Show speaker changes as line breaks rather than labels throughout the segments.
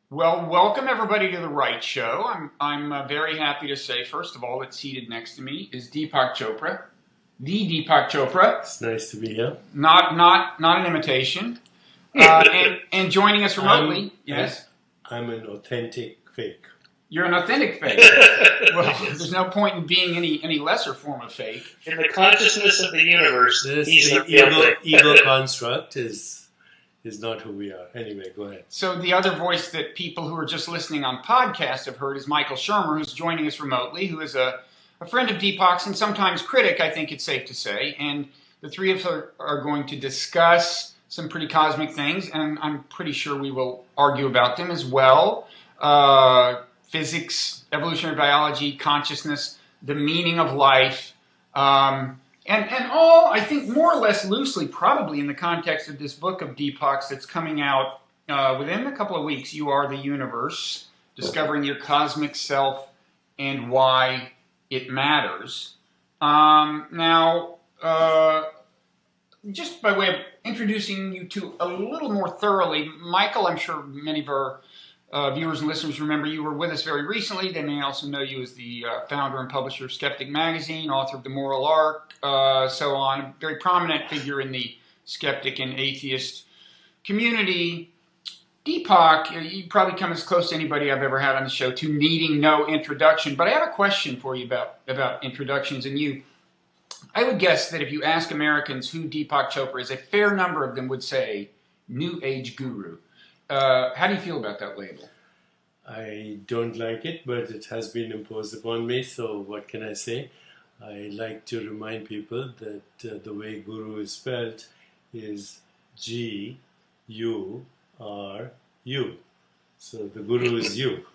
Well, welcome everybody to the Wright Show. I'm very happy to say, first of all, that seated next to me is Deepak Chopra, the Deepak Chopra.
It's nice to be here.
Not an imitation. And joining us remotely, yes,
I'm an authentic fake.
You're an authentic fake. Well, there's no point in being any lesser form of fake.
In the consciousness of the universe, he's
The ego construct is not who we are. Anyway, go ahead.
So the other voice that people who are just listening on podcast have heard is Michael Shermer, who's joining us remotely, who is a friend of Deepak's and sometimes critic, I think it's safe to say. And the three of us are going to discuss some pretty cosmic things, and I'm pretty sure we will argue about them as well. Physics, evolutionary biology, consciousness, the meaning of life, and all, I think, more or less loosely, probably in the context of this book of Deepak's that's coming out within a couple of weeks, You Are the Universe, Discovering Your Cosmic Self and Why It Matters. Now, just by way of introducing you to a little more thoroughly, Michael, I'm sure many of our viewers and listeners remember you were with us very recently. They may also know you as the founder and publisher of Skeptic magazine, author of The Moral Arc, so on. A very prominent figure in the skeptic and atheist community. Deepak, you probably come as close to anybody I've ever had on the show to needing no introduction. But I have a question for you about introductions and you. I would guess that if you ask Americans who Deepak Chopra is, a fair number of them would say New Age Guru. How do you feel about that label?
I don't like it, but it has been imposed upon me, so what can I say? I like to remind people that the way guru is spelled is G-U-R-U. So the guru is you.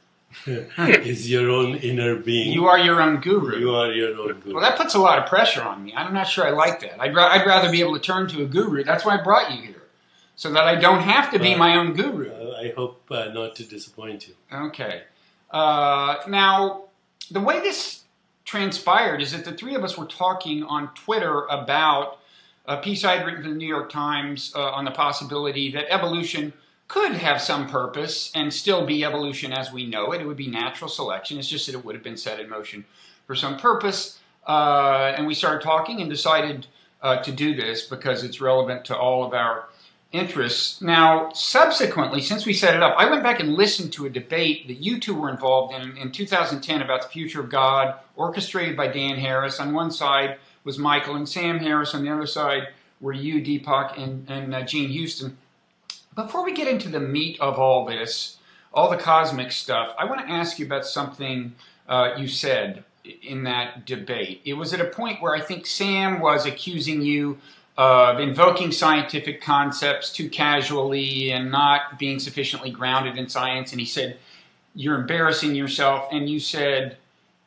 Is your own inner being.
You are your own guru.
You are your own guru.
Well, that puts a lot of pressure on me. I'm not sure I like that. I'd rather be able to turn to a guru. That's why I brought you here. So that I don't have to be my own guru.
I hope not to disappoint you.
Okay. Now, the way this transpired is that the three of us were talking on Twitter about a piece I had written for the New York Times on the possibility that evolution could have some purpose and still be evolution as we know it. It would be natural selection. It's just that it would have been set in motion for some purpose. And we started talking and decided to do this because it's relevant to all of our interests. Now, subsequently, since we set it up, I went back and listened to a debate that you two were involved in 2010 about the future of God, orchestrated by Dan Harris. On one side was Michael and Sam Harris. On the other side were you, Deepak, and Gene Houston. Before we get into the meat of all this, all the cosmic stuff, I want to ask you about something you said in that debate. It was at a point where I think Sam was accusing you of invoking scientific concepts too casually and not being sufficiently grounded in science. And he said, you're embarrassing yourself. And you said,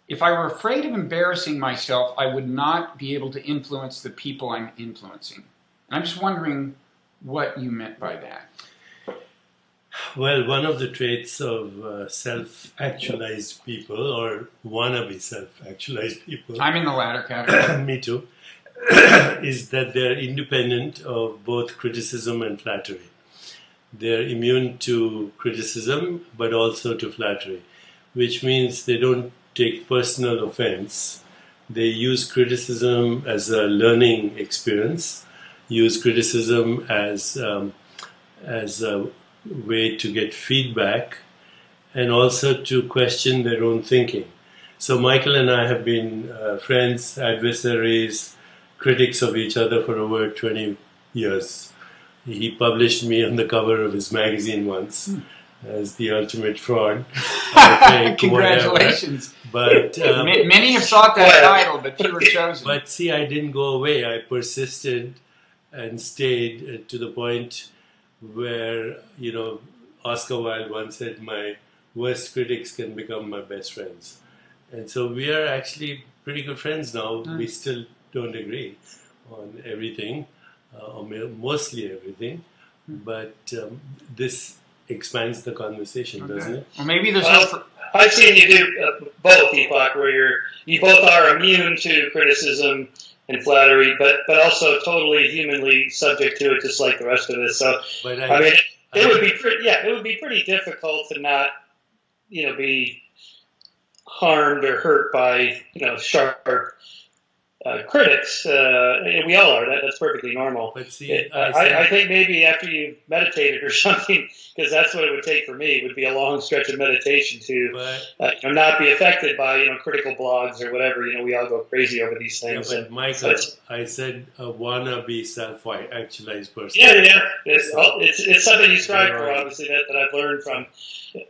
if I were afraid of embarrassing myself, I would not be able to influence the people I'm influencing. And I'm just wondering what you meant by that.
Well, one of the traits of self-actualized people, or wannabe self-actualized people...
I'm in the latter category.
Me too. Is that they're independent of both criticism and flattery. They're immune to criticism, but also to flattery, which means they don't take personal offense. They use criticism as a learning experience, use criticism as a way to get feedback, and also to question their own thinking. So Michael and I have been friends, adversaries, critics of each other for over 20 years. He published me on the cover of his magazine once as the ultimate fraud.
Congratulations.
But
many have sought that title, but few were chosen.
But see, I didn't go away. I persisted and stayed to the point where, Oscar Wilde once said, my worst critics can become my best friends. And so we are actually pretty good friends now. We still don't agree on everything, or mostly everything, but this expands the conversation, doesn't it?
Well, maybe there's
I've seen you do both, Deepak, where you both are immune to criticism and flattery, but also totally humanly subject to it, just like the rest of us. So, it would be pretty difficult to not, be harmed or hurt by, sharp critics. We all are. That's perfectly normal.
But see,
I think maybe after you've meditated or something, because that's what it would take for me. It would be a long stretch of meditation to not be affected by critical blogs or whatever. We all go crazy over these things.
Yeah, but Michael, I said a wannabe self-actualized person.
Yeah. It's something you strive for, obviously, that I've learned from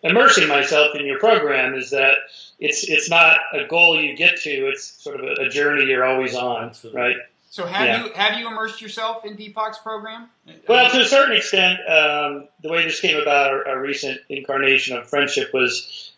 immersing myself in your program, is that it's not a goal you get to, it's sort of a journey you're always on. Absolutely. Right?
So have you immersed yourself in Deepak's program?
Well, to a certain extent, the way this came about, a recent incarnation of friendship, was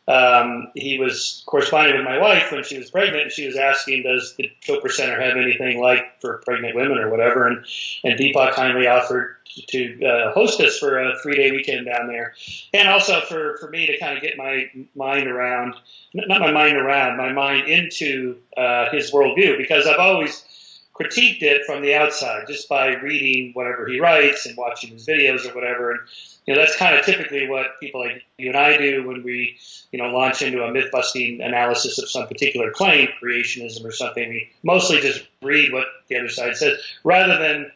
he was corresponding with my wife when she was pregnant, and she was asking, does the Chopra Center have anything like for pregnant women or whatever? And Deepak kindly offered to host us for a 3-day weekend down there. And also for me to kind of get my mind around, my mind into his worldview, because I've always critiqued it from the outside, just by reading whatever he writes and watching his videos or whatever. And that's kind of typically what people like you and I do when we launch into a myth-busting analysis of some particular claim, creationism or something. We mostly just read what the other side says, rather than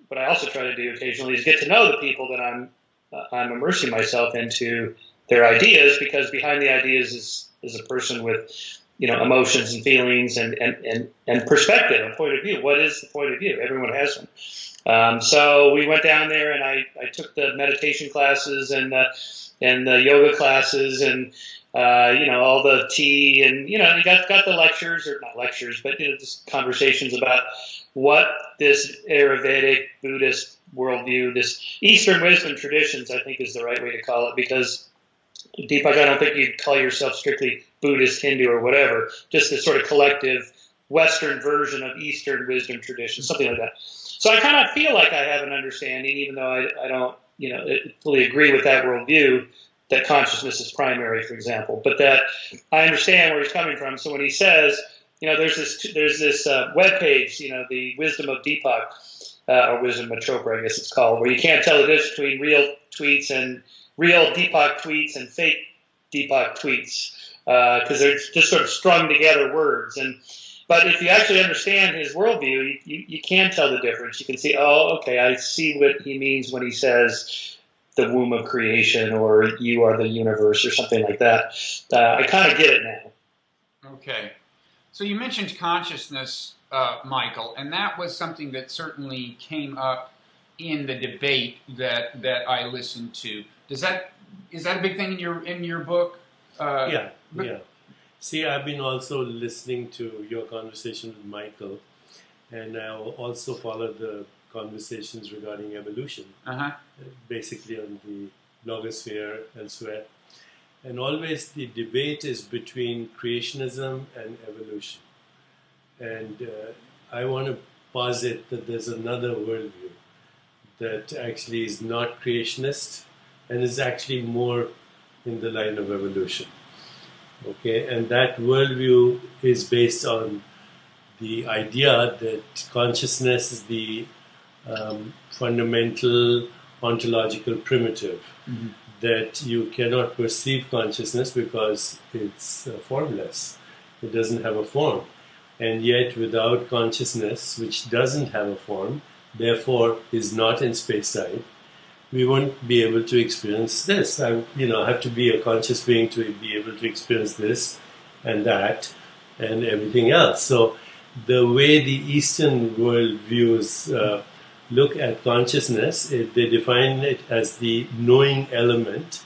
what I also try to do occasionally is get to know the people that I'm immersing myself into their ideas, because behind the ideas is a person with emotions and feelings and perspective, a point of view. What is the point of view? Everyone has one. So we went down there, and I took the meditation classes and the yoga classes and all the tea, and you got the lectures, or not lectures, but just conversations about what this Ayurvedic Buddhist worldview, this Eastern wisdom traditions, I think is the right way to call it, because Deepak, I don't think you'd call yourself strictly Buddhist, Hindu, or whatever, just this sort of collective Western version of Eastern wisdom tradition, something like that. So I kind of feel like I have an understanding, even though I don't, fully agree with that worldview, that consciousness is primary, for example, but that I understand where he's coming from. So when he says, there's this web page, the Wisdom of Deepak, or Wisdom of Chopra, I guess it's called, where you can't tell the difference between real Deepak tweets and fake Deepak tweets, because they're just sort of strung together words. But if you actually understand his worldview, you can tell the difference. You can see, oh, okay, I see what he means when he says the womb of creation, or you are the universe, or something like that. I kind of get it now.
Okay. So you mentioned consciousness, Michael, and that was something that certainly came up in the debate that I listened to. Is that a big thing in your book?
Yeah. See, I've been also listening to your conversation with Michael, and I also follow the conversations regarding evolution, basically on the blogosphere, elsewhere. And always the debate is between creationism and evolution. And I want to posit that there's another worldview that actually is not creationist and is actually more in the line of evolution. Okay, and that worldview is based on the idea that consciousness is the fundamental ontological primitive, that you cannot perceive consciousness because it's formless. It doesn't have a form. And yet without consciousness, which doesn't have a form, therefore is not in space-time, we won't be able to experience this. I have to be a conscious being to be able to experience this and that and everything else. So the way the Eastern worldviews look at consciousness, they define it as the knowing element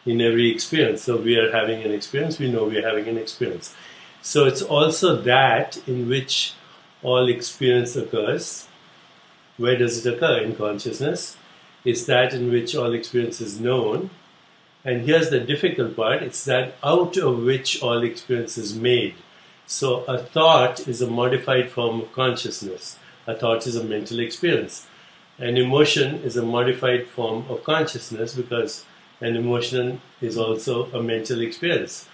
in every experience. So we are having an experience, we know we are having an experience. So it's also that in which all experience occurs. Where does it occur? In consciousness. It's that in which all experience is known. And here's the difficult part, it's that out of which all experience is made. So a thought is a modified form of consciousness. A thought is a mental experience. An emotion is a modified form of consciousness because an emotion is also a mental experience.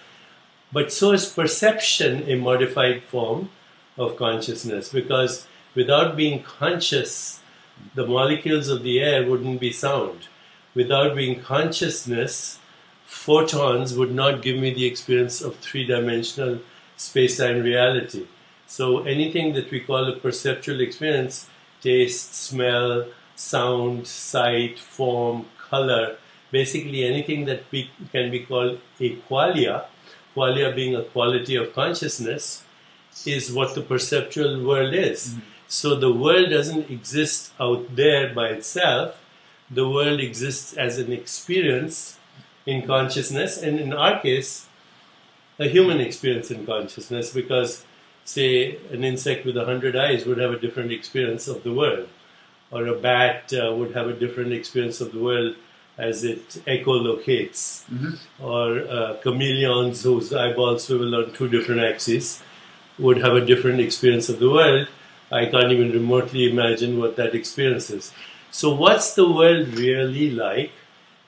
But so is perception a modified form of consciousness, because without being conscious, the molecules of the air wouldn't be sound. without being consciousness, photons would not give me the experience of three-dimensional space-time reality. So anything that we call a perceptual experience, taste, smell, sound, sight, form, color, basically anything that can be called a qualia being a quality of consciousness, is what the perceptual world is. Mm-hmm. So the world doesn't exist out there by itself. The world exists as an experience in consciousness, and in our case, a human experience in consciousness, because, say, an insect with 100 eyes would have a different experience of the world, or a bat would have a different experience of the world as it echolocates, or chameleons whose eyeballs swivel on two different axes would have a different experience of the world. I can't even remotely imagine what that experience is. So what's the world really like?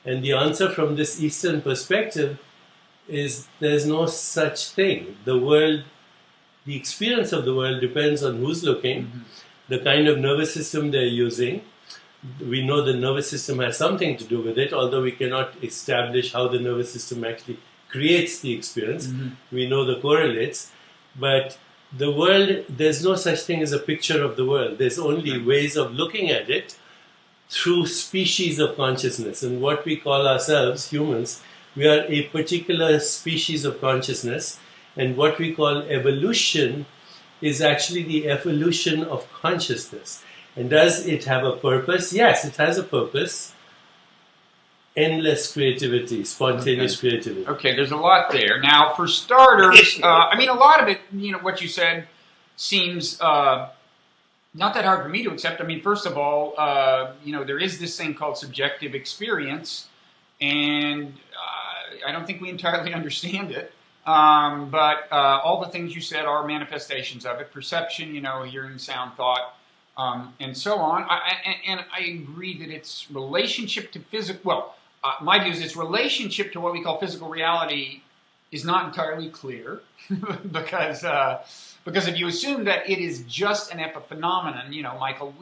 And the answer from this Eastern perspective is there's no such thing. The world, the experience of the world depends on who's looking, the kind of nervous system they're using. We know the nervous system has something to do with it, although we cannot establish how the nervous system actually creates the experience. We know the correlates, but the world, there's no such thing as a picture of the world. There's only ways of looking at it through species of consciousness. And what we call ourselves, humans, we are a particular species of consciousness. And what we call evolution is actually the evolution of consciousness. And does it have a purpose? Yes, it has a purpose. Endless creativity, spontaneous creativity.
Okay, there's a lot there. Now, for starters, I mean, a lot of it, what you said seems not that hard for me to accept. I mean, first of all, there is this thing called subjective experience, and I don't think we entirely understand it. But all the things you said are manifestations of it: perception, hearing, sound, thought, and so on. And I agree that its relationship to physical. Well, my view is its relationship to what we call physical reality is not entirely clear, because if you assume that it is just an epiphenomenon, Michael,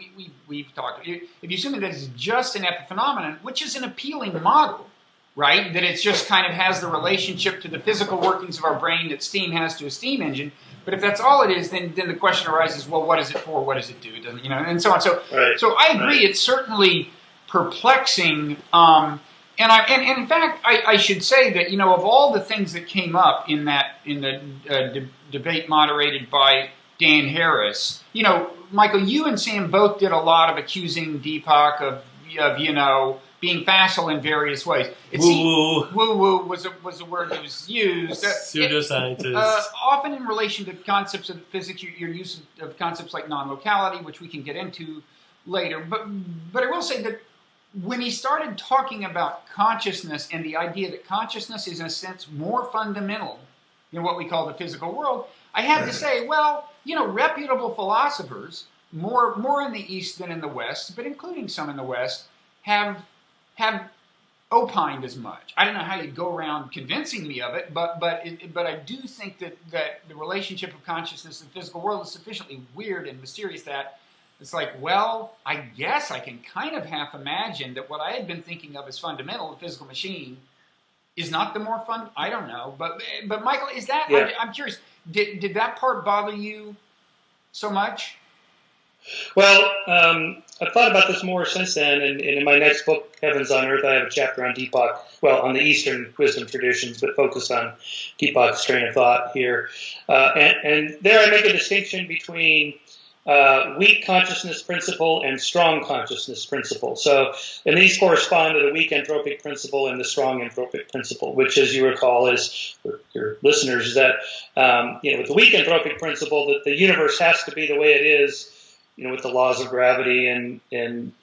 we've talked. If you assume that it's just an epiphenomenon, which is an appealing model, right? That it just kind of has the relationship to the physical workings of our brain that steam has to a steam engine. But if that's all it is, then the question arises: well, what is it for? What does it do? And so on. So, so I agree. It's certainly perplexing. And in fact, I should say that of all the things that came up in the debate moderated by Dan Harris, Michael, you and Sam both did a lot of accusing Deepak of being facile in various ways. Woo-woo was a word that was used.
Pseudoscientists.
Often in relation to concepts of physics, your use of concepts like non-locality, which we can get into later. But I will say that when he started talking about consciousness and the idea that consciousness is in a sense more fundamental than what we call the physical world, I had to say, well, reputable philosophers, more in the East than in the West, but including some in the West, have opined as much. I don't know how you'd go around convincing me of it, but I do think that the relationship of consciousness and the physical world is sufficiently weird and mysterious that it's like, well, I guess I can kind of half imagine that what I had been thinking of as fundamental, the physical machine, is not the more fun. I don't know, but Michael, is that? Yeah. I'm curious. Did that part bother you so much?
Well, I've thought about this more since then, and in my next book, Heavens on Earth, I have a chapter on Deepak, on the Eastern wisdom traditions, but focused on Deepak's train of thought here. And there I make a distinction between weak consciousness principle and strong consciousness principle. So, and these correspond to the weak entropic principle and the strong entropic principle, which, as you recall, is for your listeners, is that with the weak entropic principle, that the universe has to be the way it is, with the laws of gravity and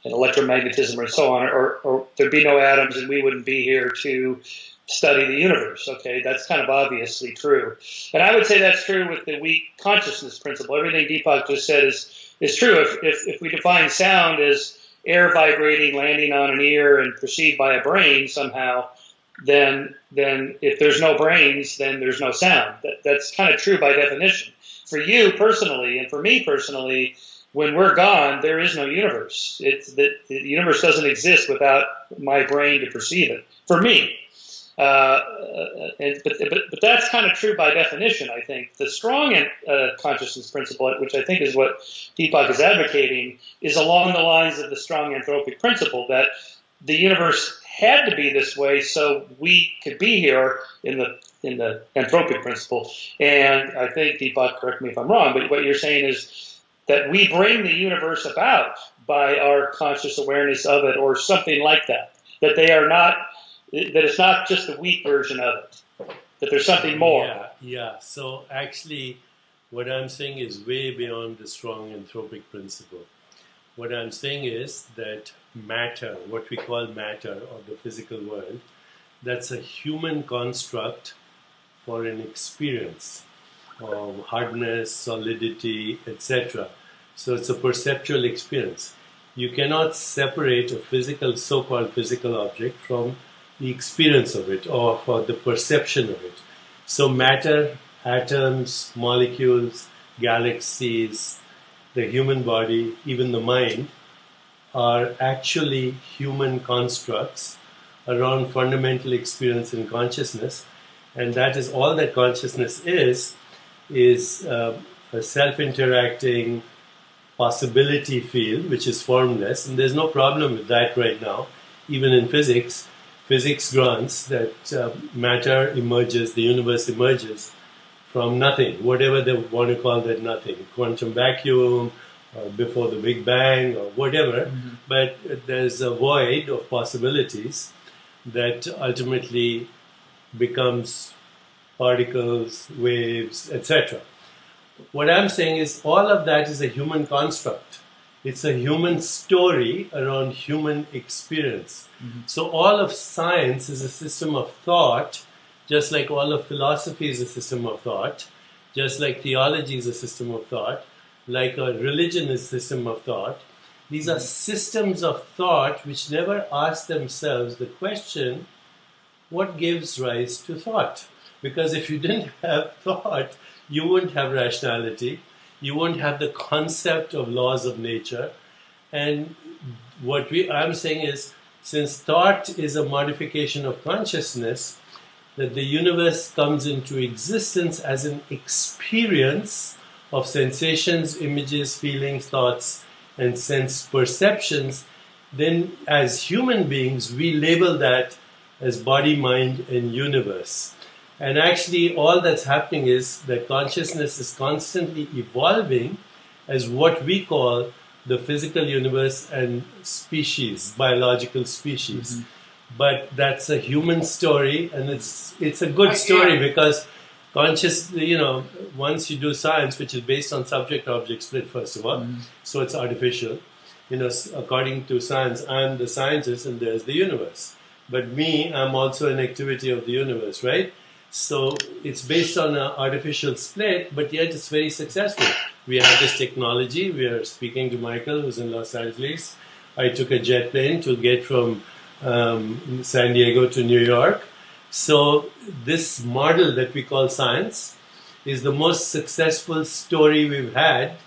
electromagnetism and so on, or there'd be no atoms and we wouldn't be here to study the universe. Okay, that's kind of obviously true. And I would say that's true with the weak consciousness principle. Everything Deepak just said is true. If we define sound as air vibrating, landing on an ear, and perceived by a brain somehow, then if there's no brains, then there's no sound. That's kind of true by definition. For you personally, and for me personally, when we're gone, there is no universe. The universe doesn't exist without my brain to perceive it. For me, but that's kind of true by definition. I think the strong consciousness principle, which I think is what Deepak is advocating, is along the lines of the strong anthropic principle that the universe had to be this way so we could be here in the anthropic principle. And I think, Deepak, correct me if I'm wrong, but what you're saying is that we bring the universe about by our conscious awareness of it, or something like that. That it's not just the weak version of it. That there's something more.
Yeah. So actually, what I'm saying is way beyond the strong anthropic principle. What I'm saying is that matter, what we call matter, or the physical world, that's a human construct for an experience of hardness, solidity, etc. So it's a perceptual experience. You cannot separate a so-called physical object from the experience of it, or for the perception of it. So matter, atoms, molecules, galaxies, the human body, even the mind, are actually human constructs around fundamental experience and consciousness. And that is all that consciousness is a self-interacting possibility field, which is formless. And there's no problem with that right now. Even in physics, physics grants that matter emerges, the universe emerges from nothing, whatever they want to call that nothing, quantum vacuum, or before the Big Bang, or whatever. Mm-hmm. But there's a void of possibilities that ultimately becomes particles, waves, etc. What I'm saying is all of that is a human construct. It's a human story around human experience. Mm-hmm. So all of science is a system of thought, just like all of philosophy is a system of thought, just like theology is a system of thought, like a religion is a system of thought. These are systems of thought which never ask themselves the question, what gives rise to thought? Because if you didn't have thought, you wouldn't have rationality, you wouldn't have the concept of laws of nature. And what I'm saying is, since thought is a modification of consciousness, that the universe comes into existence as an experience of sensations, images, feelings, thoughts, and sense perceptions, then as human beings, we label that as body, mind, and universe. And actually, all that's happening is that consciousness is constantly evolving as what we call the physical universe and species, biological species. Mm-hmm. But that's a human story, and it's a good story because once you do science, which is based on subject-object split, first of all, mm-hmm. so it's artificial. According to science, I'm the scientist and there's the universe. But I'm also an activity of the universe, right? So it's based on an artificial split, but yet it's very successful. We have this technology. We are speaking to Michael, who's in Los Angeles. I took a jet plane to get from San Diego to New York. So this model that we call science is the most successful story we've had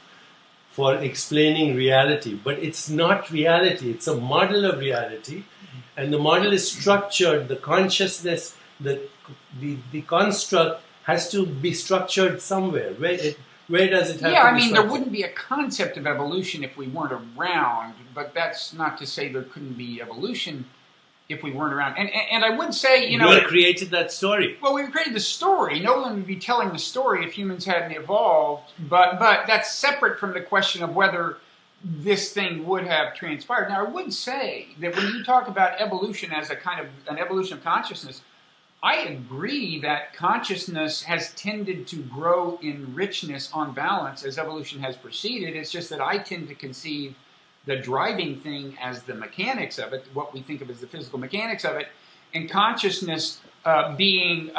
for explaining reality. But it's not reality. It's a model of reality. And the model is structured. The consciousness, the construct has to be structured somewhere. Where does it have to be structured?
Yeah, I mean, there wouldn't be a concept of evolution if we weren't around, but that's not to say there couldn't be evolution if we weren't around. And I would say,
You created that story.
Well, we created the story. No one would be telling the story if humans hadn't evolved, but that's separate from the question of whether this thing would have transpired. Now, I would say that when you talk about evolution as a kind of an evolution of consciousness, I agree that consciousness has tended to grow in richness on balance as evolution has proceeded. It's just that I tend to conceive the driving thing as the mechanics of it, what we think of as the physical mechanics of it, and consciousness being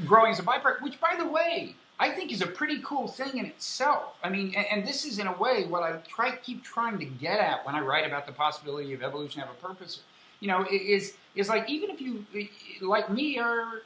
growing as a byproduct, which, by the way, I think is a pretty cool thing in itself. I mean, and this is in a way what I keep trying to get at when I write about the possibility of evolution have a purpose. Is like, even if you, like me, are,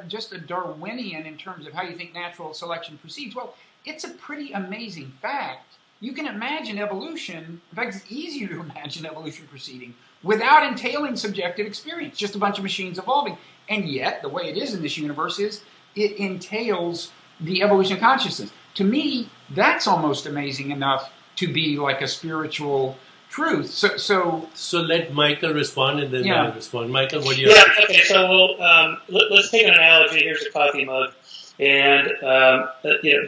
just a Darwinian in terms of how you think natural selection proceeds, well, it's a pretty amazing fact, you can imagine evolution. In fact, it's easier to imagine evolution proceeding without entailing subjective experience, just a bunch of machines evolving. And yet, the way it is in this universe is it entails the evolution of consciousness. To me, that's almost amazing enough to be like a spiritual truth. So
let Michael respond and then
Yeah.
I'll respond. Michael, what do you
Yeah,
have?
okay, so let's take an analogy. Here's a coffee mug, and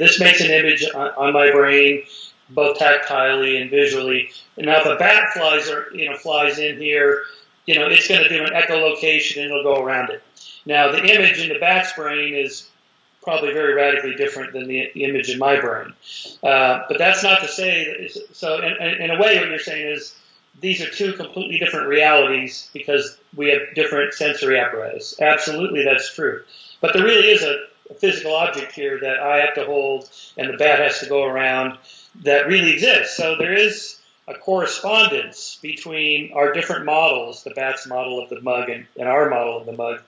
this makes an image on my brain, both tactilely and visually. And now if a bat flies in here, it's going to do an echolocation and it'll go around it. Now the image in the bat's brain is probably very radically different than the image in my brain. But that's not to say that, so in a way what you're saying is these are two completely different realities because we have different sensory apparatus. Absolutely, that's true. But there really is a physical object here that I have to hold and the bat has to go around that really exists. So there is a correspondence between our different models, the bat's model of the mug and our model of the mug,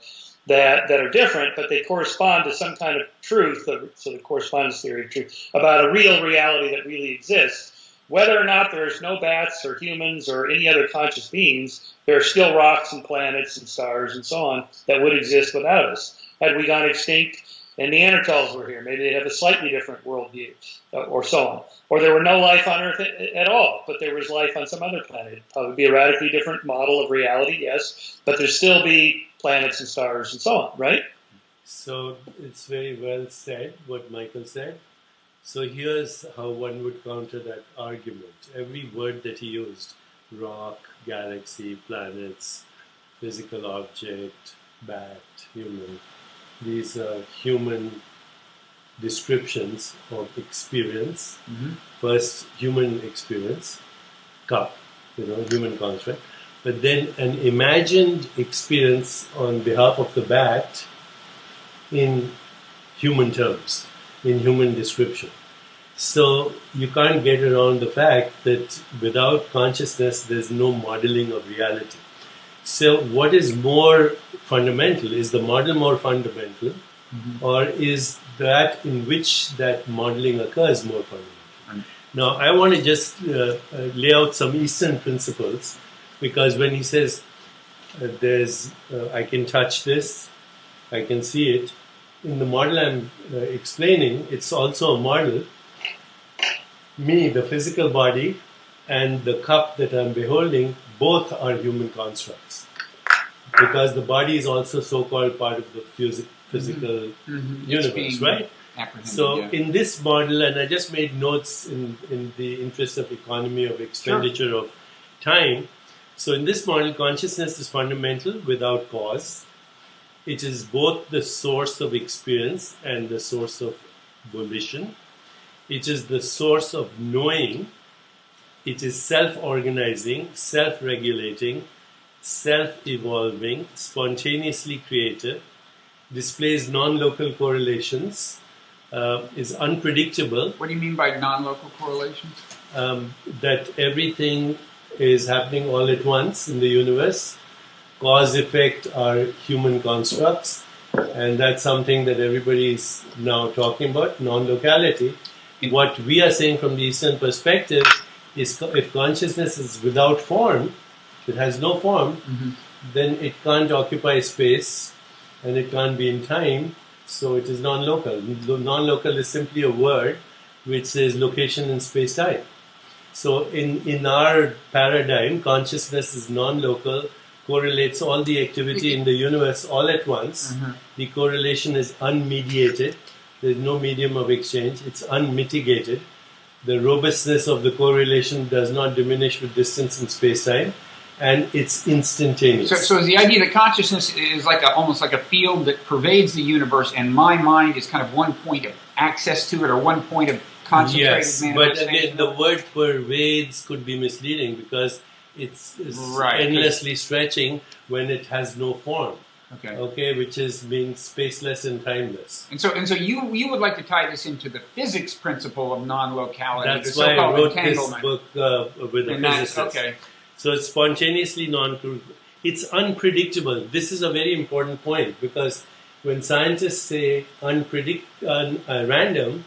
that are different, but they correspond to some kind of truth, so the correspondence theory of truth, about a real reality that really exists. Whether or not there's no bats or humans or any other conscious beings, there are still rocks and planets and stars and so on that would exist without us. Had we gone extinct and Neanderthals were here, maybe they'd have a slightly different worldview, or so on. Or there were no life on Earth at all, but there was life on some other planet. It'd probably be a radically different model of reality, yes, but there'd still be planets and stars and so on, right?
So it's very well said, what Michael said. So here's how one would counter that argument. Every word that he used, rock, galaxy, planets, physical object, bat, human, these are human descriptions of experience.
Mhm.
First, human experience, cup, human construct. But then an imagined experience on behalf of the bat in human terms, in human description. So you can't get around the fact that without consciousness, there's no modeling of reality. So what is more fundamental? Is the model more fundamental?
Mhm.
Or is that in which that modeling occurs more fundamental?
Right.
Now, I want to just lay out some Eastern principles, because when he says I can touch this, I can see it, in the model I'm explaining, it's also a model. Me, the physical body, and the cup that I'm beholding, both are human constructs. Because the body is also so-called part of the physical
Mhm. It's
universe,
being
right?
apprehended,
So
yeah.
in this model, and I just made notes in the interest of economy of expenditure of time. So in this model, consciousness is fundamental without cause. It is both the source of experience and the source of volition. It is the source of knowing. It is self-organizing, self-regulating, self-evolving, spontaneously creative, displays non-local correlations, is unpredictable,
What do you mean by non-local correlations?
that everything is happening all at once in the universe. Cause effect are human constructs, and that's something that everybody is now talking about, non-locality. What we are saying from the Eastern perspective is if consciousness is without form, it has no form,
Mhm.
then it can't occupy space and it can't be in time, so it is non-local. Non-local is simply a word which says location in space-time. So in our paradigm, consciousness is non-local, correlates all the activity in the universe all at once.
Mhm.
The correlation is unmediated. There's no medium of exchange. It's unmitigated. The robustness of the correlation does not diminish with distance in space-time, and it's instantaneous.
So the idea that consciousness is like almost like a field that pervades the universe, and my mind is kind of one point of access to it, or one point of concentrated
Yes, but
manifestation.
again, the word pervades could be misleading because it's
Right.
endlessly stretching when it has no form.
Okay.
Okay, which is being spaceless and timeless.
And so you would like to tie this into the physics principle of non-locality,
That's
the
why I
so-called
wrote this
entanglement.
book with a
And that's
physicist.
okay.
So it's spontaneously it's unpredictable. This is a very important point because when scientists say random,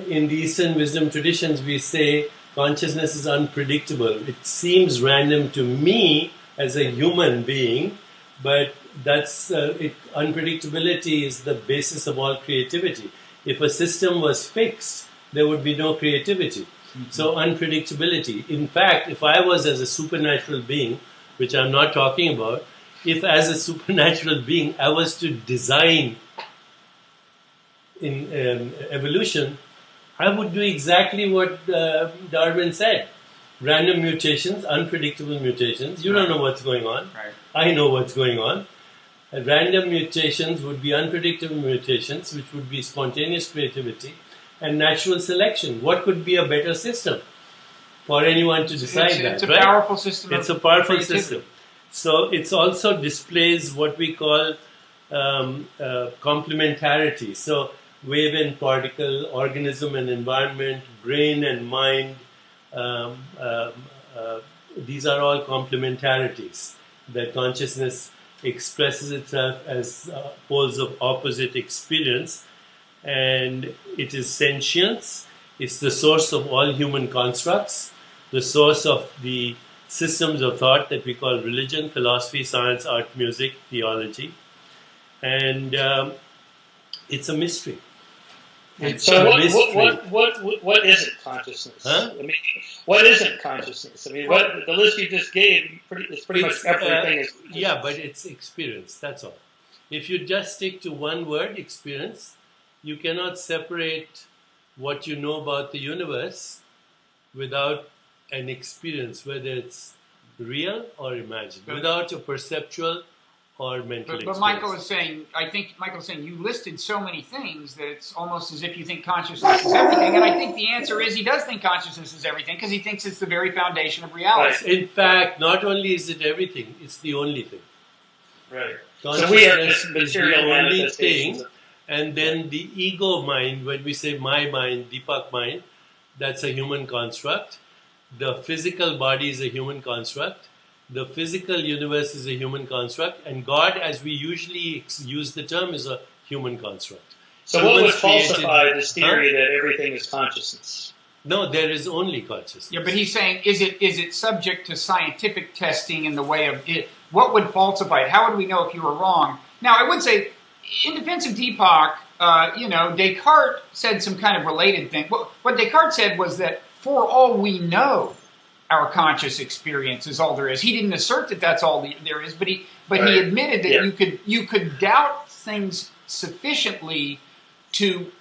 in the Eastern wisdom traditions, we say consciousness is unpredictable. It seems random to me as a human being, but that's unpredictability is the basis of all creativity. If a system was fixed, there would be no creativity. So unpredictability. In fact, if I was as a supernatural being, which I'm not talking about, if as a supernatural being I was to design in evolution, I would do exactly what Darwin said. Random mutations, unpredictable mutations. You don't know what's going on.
Right.
I know what's going on. Random mutations would be unpredictable mutations, which would be spontaneous creativity, and natural selection. What could be a better system for anyone to decide that?
It's a
right?
powerful system.
It's a powerful
creativity.
system. So it also displays what we call complementarity. So wave and particle, organism and environment, brain and mind, these are all complementarities that consciousness expresses itself as poles of opposite experience, and it is sentience. It's the source of all human constructs, the source of the systems of thought that we call religion, philosophy, science, art, music, theology, and it's a mystery. It's
So
a mystery.
what isn't consciousness?
Huh?
I mean, what isn't consciousness? I mean, what the list you just gave is pretty much everything. Is
yeah, but it's experience. That's all. If you just stick to one word, experience, you cannot separate what you know about the universe without an experience, whether it's real or imagined, without a perceptual or mental experience.
But Michael is saying, I think Michael's saying you listed so many things that it's almost as if you think consciousness is everything. And I think the answer is he does think consciousness is everything because he thinks it's the very foundation of reality.
Right.
In fact, not only is it everything, it's the only thing.
right. So
Consciousness
we are just
is
material
the only
manifestations.
thing, and then the ego mind, when we say my mind, Deepak mind, that's a human construct. The physical body is a human construct. The physical universe is a human construct, and God, as we usually use the term, is a human construct.
So what would
Humans created-
falsify this theory that everything is consciousness?
No, there is only consciousness.
Yeah, but he's saying, is it subject to scientific testing in the way of it? What would falsify it? How would we know if you were wrong? Now, I would say, in defense of Deepak, Descartes said some kind of related thing. What Descartes said was that for all we know, our conscious experience is all there is. He didn't assert that that's all there is, but he admitted that you could doubt things sufficiently to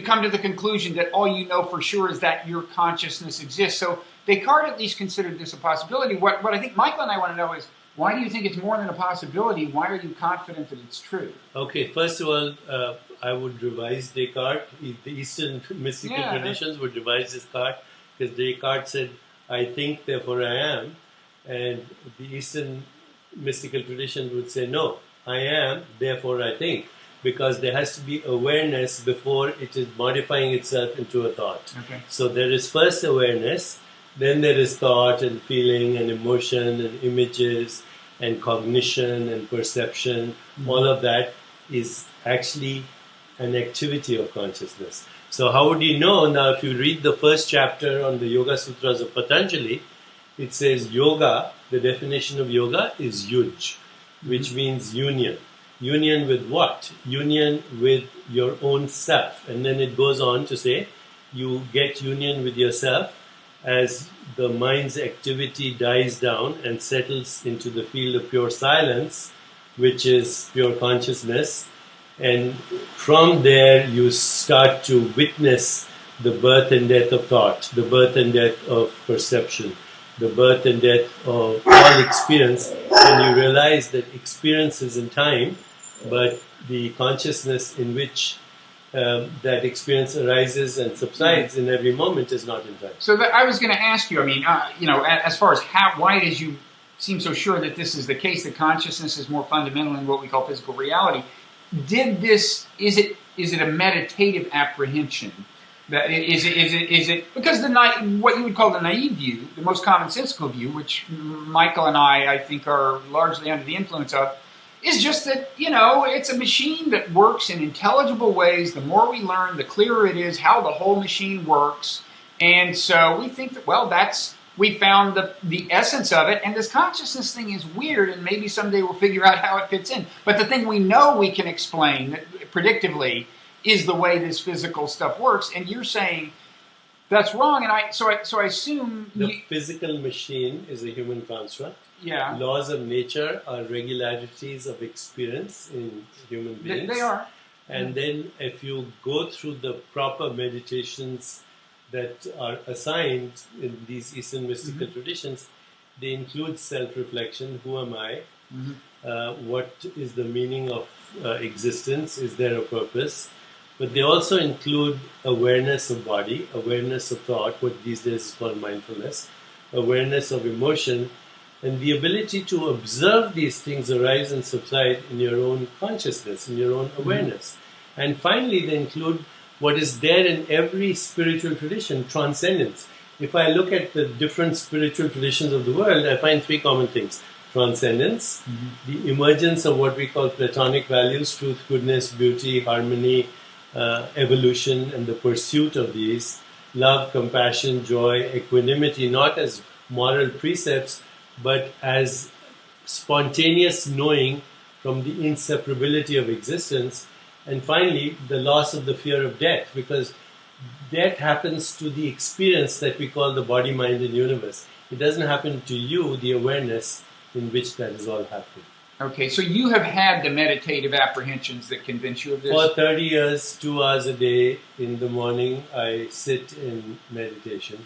come to the conclusion that all you know for sure is that your consciousness exists. So Descartes at least considered this a possibility. What I think Michael and I want to know is, why do you think it's more than a possibility? Why are you confident that it's true?
Okay, first of all, I would revise Descartes. The Eastern mystical traditions would revise Descartes, because Descartes said, I think, therefore I am. And the Eastern mystical tradition would say, no, I am, therefore I think. Because there has to be awareness before it is modifying itself into a thought.
Okay.
So there is first awareness, then there is thought and feeling and emotion and images and cognition and perception. Mm-hmm. All of that is actually an activity of consciousness. So how would you know? Now, if you read the first chapter on the Yoga Sutras of Patanjali, it says yoga, the definition of yoga is yuj, which means union. Union with what? Union with your own self. And then it goes on to say, you get union with yourself as the mind's activity dies down and settles into the field of pure silence, which is pure consciousness. And from there, you start to witness the birth and death of thought, the birth and death of perception, the birth and death of all experience. And you realize that experience is in time, but the consciousness in which that experience arises and subsides in every moment is not in time.
So I was going to ask you, I mean, as far as why did you seem so sure that this is the case, that consciousness is more fundamental in what we call physical reality? Is it a meditative apprehension? That is it because what you would call the naive view, the most commonsensical view, which Michael and I think are largely under the influence of, is just that, it's a machine that works in intelligible ways. The more we learn, the clearer it is how the whole machine works. And so we think that, we found the essence of it. And this consciousness thing is weird, and maybe someday we'll figure out how it fits in. But the thing we know we can explain predictively is the way this physical stuff works. And you're saying that's wrong. And I assume
the physical machine is a human construct.
Yeah.
Laws of nature are regularities of experience in human beings.
They are.
And then if you go through the proper meditations that are assigned in these Eastern mystical traditions, they include self-reflection. Who am I? What is the meaning of existence? Is there a purpose? But they also include awareness of body, awareness of thought, what these days is called mindfulness, awareness of emotion, and the ability to observe these things arise and subside in your own consciousness, in your own awareness. And finally, they include what is there in every spiritual tradition, transcendence. If I look at the different spiritual traditions of the world, I find three common things. Transcendence, the emergence of what we call Platonic values, truth, goodness, beauty, harmony, evolution, and the pursuit of these, love, compassion, joy, equanimity, not as moral precepts, but as spontaneous knowing from the inseparability of existence. And finally, the loss of the fear of death, because death happens to the experience that we call the body, mind, and universe. It doesn't happen to you, the awareness in which that is all happening.
Okay, so you have had the meditative apprehensions that convince you of this?
For 30 years, 2 hours a day in the morning, I sit in meditation.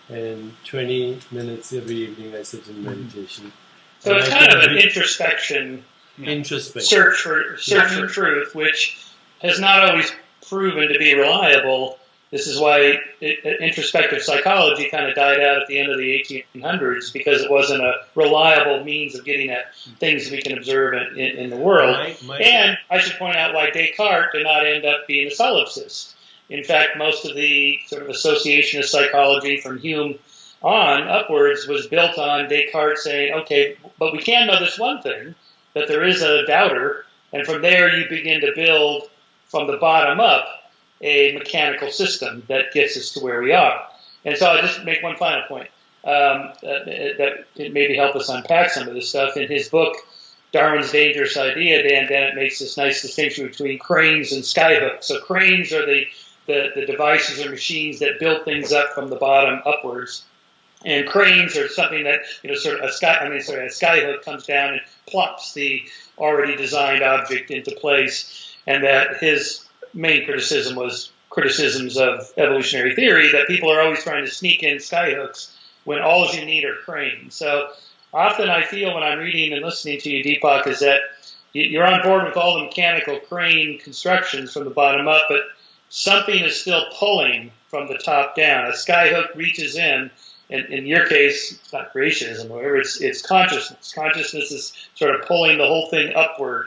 And 20 minutes every evening, I sit in meditation.
So it's kind of an introspection. Search for truth, which has not always proven to be reliable. This is why introspective psychology kind of died out at the end of the 1800s, because it wasn't a reliable means of getting at things we can observe in the world. And I should point out why Descartes did not end up being a solipsist. In fact, most of the sort of associationist psychology from Hume on upwards was built on Descartes saying, okay, but we can know this one thing, that there is a doubter, and from there you begin to build from the bottom up a mechanical system that gets us to where we are. And so I'll just make one final point that can maybe help us unpack some of this stuff. In his book, Darwin's Dangerous Idea, Dan Dennett makes this nice distinction between cranes and skyhooks. So cranes are the devices or machines that build things up from the bottom upwards. And cranes are something that, a skyhook comes down and plops the already designed object into place. And that his main criticism was criticisms of evolutionary theory, that people are always trying to sneak in skyhooks when all you need are cranes. So often I feel when I'm reading and listening to you, Deepak, is that you're on board with all the mechanical crane constructions from the bottom up, but something is still pulling from the top down. A skyhook reaches in. In your case, it's not creationism, however, it's consciousness. Consciousness is sort of pulling the whole thing upward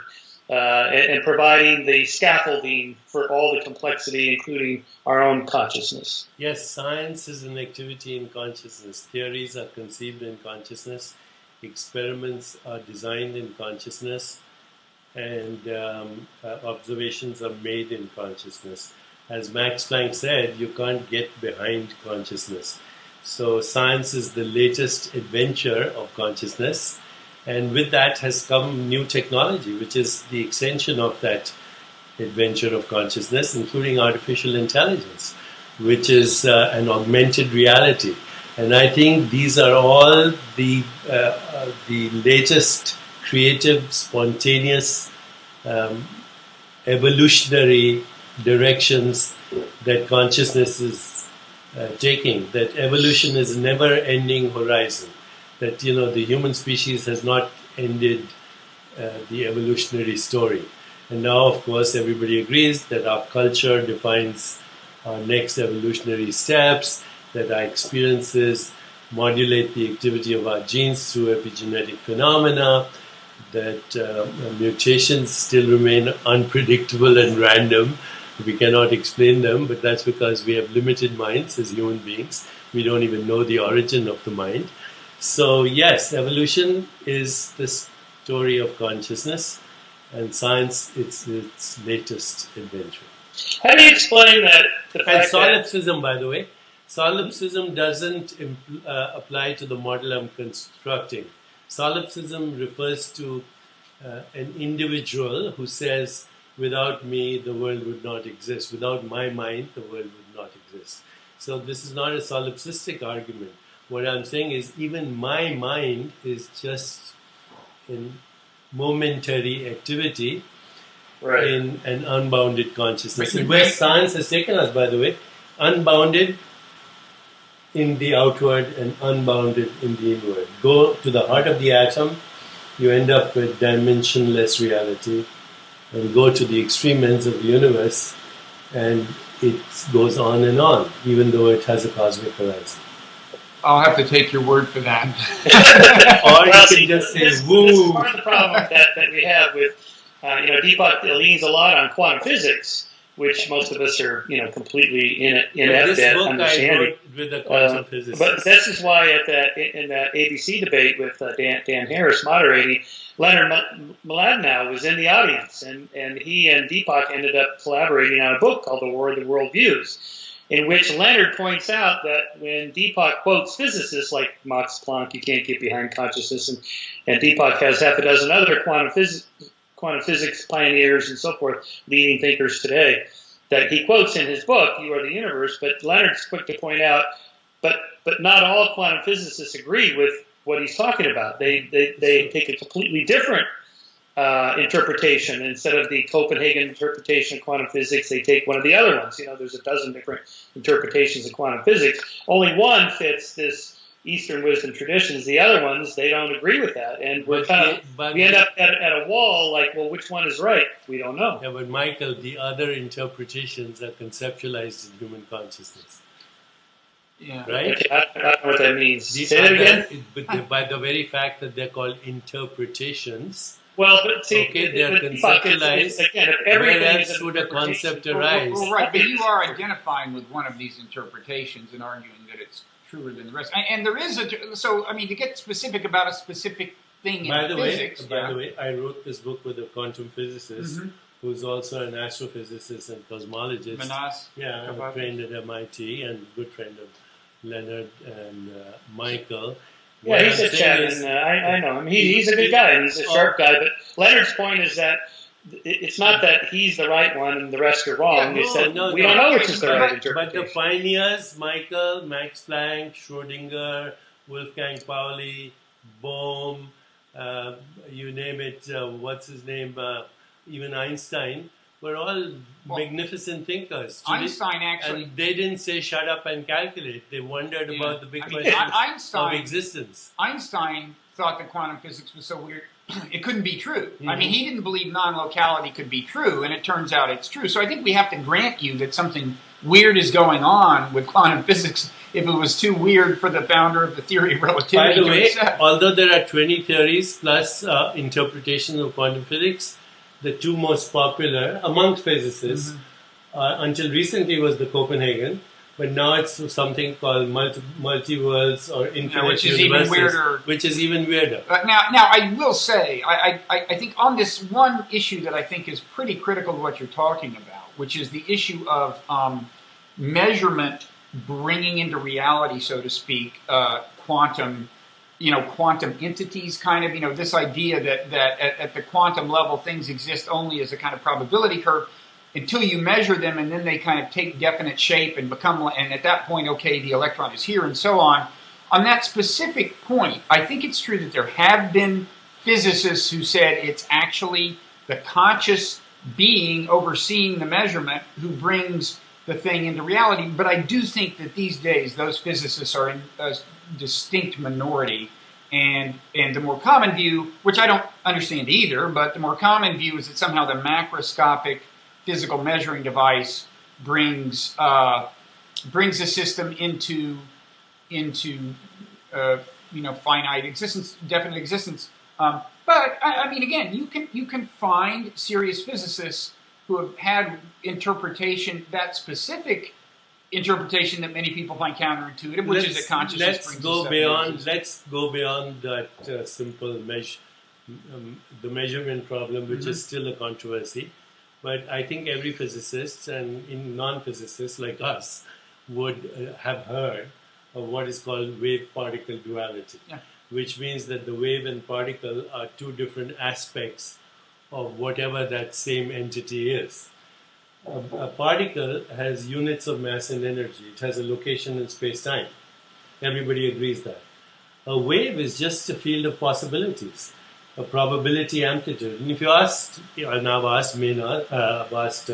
and providing the scaffolding for all the complexity, including our own consciousness.
Yes, science is an activity in consciousness. Theories are conceived in consciousness. Experiments are designed in consciousness. And observations are made in consciousness. As Max Planck said, you can't get behind consciousness. So science is the latest adventure of consciousness, and with that has come new technology, which is the extension of that adventure of consciousness, including artificial intelligence, which is an augmented reality. And I think these are all the latest creative, spontaneous, evolutionary directions that consciousness is taking, that evolution is a never-ending horizon, that the human species has not ended the evolutionary story. And now, of course, everybody agrees that our culture defines our next evolutionary steps, that our experiences modulate the activity of our genes through epigenetic phenomena, that mutations still remain unpredictable and random. We cannot explain them, but that's because we have limited minds as human beings. We don't even know the origin of the mind. So yes, evolution is this story of consciousness, and science its latest adventure.
How do you explain that?
And solipsism, by the way, solipsism doesn't apply to the model I'm constructing. Solipsism refers to an individual who says, without me, the world would not exist. Without my mind, the world would not exist. So this is not a solipsistic argument. What I'm saying is even my mind is just in momentary activity,
Right.
in an unbounded consciousness.
Right.
And where science has taken us, by the way, unbounded in the outward and unbounded in the inward. Go to the heart of the atom, you end up with dimensionless reality, and go to the extreme ends of the universe, and it goes on, even though it has a cosmic horizon.
I'll have to take your word for that.
Or you can just say,
this
woo!
is part of the problem that we have with, Deepak leans a lot on quantum physics, which most of us are, completely inept at understanding.
I wrote with the quantum physicist.
But this is why in that ABC debate with Dan Harris moderating, Leonard Mlodinow was in the audience, and he and Deepak ended up collaborating on a book called The War of the Worldviews, in which Leonard points out that when Deepak quotes physicists like Max Planck, you can't get behind consciousness, and Deepak has half a dozen other quantum physics pioneers and so forth, leading thinkers today, that he quotes in his book, You Are the Universe, but Leonard's quick to point out, but not all quantum physicists agree with what he's talking about. They take a completely different interpretation. Instead of the Copenhagen interpretation of quantum physics, they take one of the other ones. There's a dozen different interpretations of quantum physics. Only one fits this Eastern wisdom traditions. The other ones, they don't agree with that, and we end up at a wall. Like, well, which one is right? We don't know.
Yeah, but Michael, the other interpretations are conceptualized in human consciousness.
Yeah.
Right?
Okay, I don't know what that means. Say that again.
But by the very fact that they're called interpretations.
Well, but see,
okay, they are
conceptualized.
Again,
if everything
where
is
else
an
would a concept arise?
Well, right, but you are identifying with one of these interpretations and arguing that it's truer than the rest. And there is to get specific about a specific thing in physics.
By the way, I wrote this book with a quantum physicist who's also an astrophysicist and cosmologist.
Manas.
Yeah, I'm trained at MIT and good friend of Leonard and Michael.
Yeah, he's a chat, and I know him. He's a good guy, and he's a sharp guy. But Leonard's point is that it's not that he's the right one and the rest are wrong. We don't know which is the right interpretation.
But the pioneers, Michael, Max Planck, Schrödinger, Wolfgang Pauli, Bohm, you name it, what's his name, even Einstein, were all magnificent thinkers.
Einstein actually...
And they didn't say, shut up and calculate. They wondered about the big questions of existence.
Einstein thought that quantum physics was so weird, it couldn't be true. I mean, he didn't believe non-locality could be true, and it turns out it's true. So I think we have to grant you that something weird is going on with quantum physics if it was too weird for the founder of the theory of relativity
to accept. By the way,
accept.
Although there are 20 theories plus interpretations of quantum physics, the two most popular amongst physicists until recently was the Copenhagen, but now it's something called multi-worlds or infinite universes, which is even weirder.
Now I will say, I think on this one issue that I think is pretty critical to what you're talking about, which is the issue of measurement bringing into reality, so to speak, quantum entities, kind of, this idea that at the quantum level things exist only as a kind of probability curve until you measure them, and then they kind of take definite shape and become, and at that point, okay, the electron is here and so on. On that specific point, I think it's true that there have been physicists who said it's actually the conscious being overseeing the measurement who brings the thing into reality. But I do think that these days those physicists are in a distinct minority, and the more common view, which I don't understand either, but the more common view is that somehow the macroscopic physical measuring device brings a system into finite existence, definite existence. But I mean, again, you can find serious physicists who have had interpretation, that specific interpretation that many people find counterintuitive, which is that consciousness brings us.
Let's go beyond that simple the measurement problem, which is still a controversy. But I think every physicist and non-physicists like us would have heard of what is called wave-particle duality, which means that the wave and particle are two different aspects of whatever that same entity is. A particle has units of mass and energy. It has a location in space-time. Everybody agrees that. A wave is just a field of possibilities, a probability amplitude. And if you asked, and I've asked Maynard, I've asked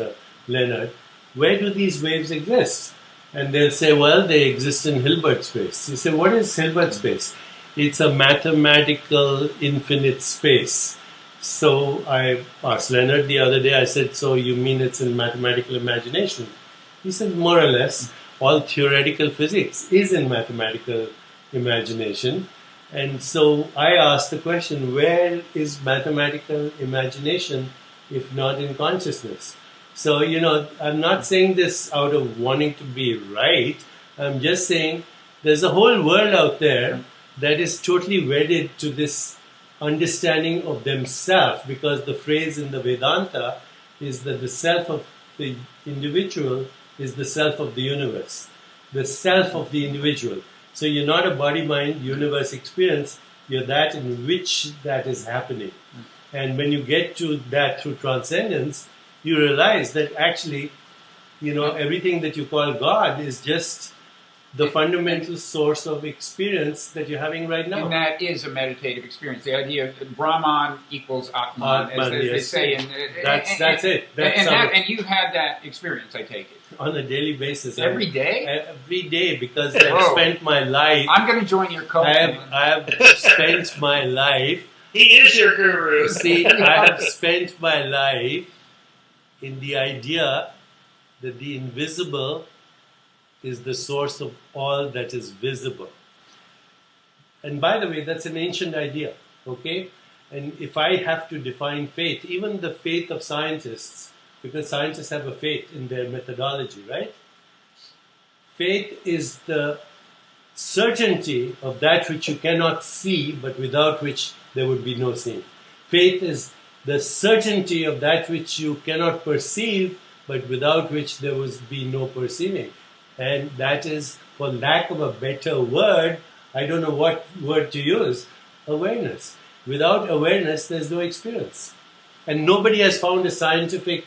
Leonard, where do these waves exist? And they'll say, well, they exist in Hilbert space. You say, what is Hilbert space? It's a mathematical infinite space. So I asked Leonard the other day, I said, so you mean it's in mathematical imagination? He said, more or less, all theoretical physics is in mathematical imagination. And so I asked the question, where is mathematical imagination if not in consciousness? So, I'm not saying this out of wanting to be right. I'm just saying there's a whole world out there that is totally wedded to this understanding of themselves, because the phrase in the Vedanta is that the self of the individual is the self of the universe. The self of the individual. So you're not a body-mind universe experience, you're that in which that is happening. And when you get to that through transcendence, you realize that actually, everything that you call God is just the fundamental source of experience that you're having right now.
And that is a meditative experience. The idea of Brahman equals Atman, as they say.
That's it.
And you've had that experience, I take it.
On a daily basis.
Every day?
Every day, because I've spent my life...
I'm going to join your cult.
I've spent my life...
He is your guru.
See, I have spent my life in the idea that the invisible is the source of all that is visible. And by the way, that's an ancient idea, okay? And if I have to define faith, even the faith of scientists, because scientists have a faith in their methodology, right? Faith is the certainty of that which you cannot see, but without which there would be no seeing. Faith is the certainty of that which you cannot perceive, but without which there would be no perceiving. And that is, for lack of a better word, I don't know what word to use, awareness. Without awareness, there's no experience. And nobody has found a scientific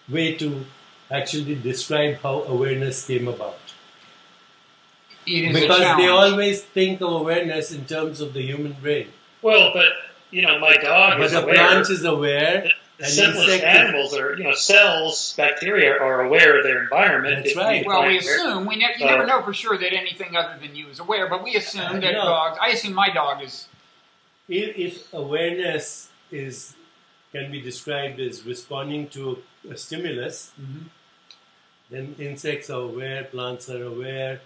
way to actually describe how awareness came about.
It is
because
a challenge.
They always think of awareness in terms of the human brain.
Well, but, my dog is aware.
But the plant is aware.
The simplest animals are, cells, bacteria are aware of their environment.
That's right.
Well, we assume, you never know for sure that anything other than you is aware, but we assume that dogs, I assume my dog is...
If awareness can be described as responding to a stimulus, then insects are aware, plants are aware,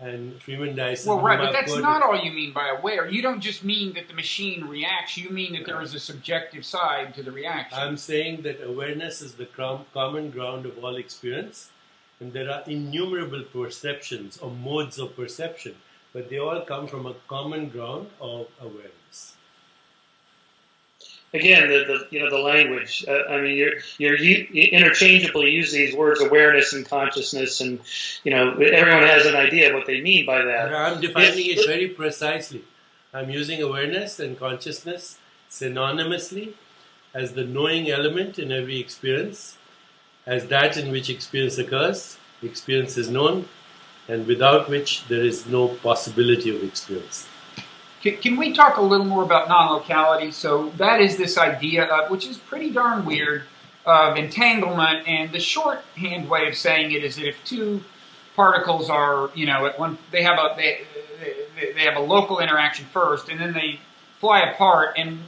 and Freeman Dyson...
Well, right, but that's not all you mean by aware. You don't just mean that the machine reacts. You mean that there is a subjective side to the reaction.
I'm saying that awareness is the common ground of all experience, and there are innumerable perceptions or modes of perception, but they all come from a common ground of awareness.
Again, the language. You interchangeably use these words, awareness and consciousness, and everyone has an idea of what they mean by that.
But I'm defining it very precisely. I'm using awareness and consciousness synonymously as the knowing element in every experience, as that in which experience occurs. Experience is known, and without which there is no possibility of experience.
Can we talk a little more about non-locality? So that is this idea of, which is pretty darn weird, of entanglement, and the shorthand way of saying it is that if two particles are, at one, they have a local interaction first, and then they fly apart, and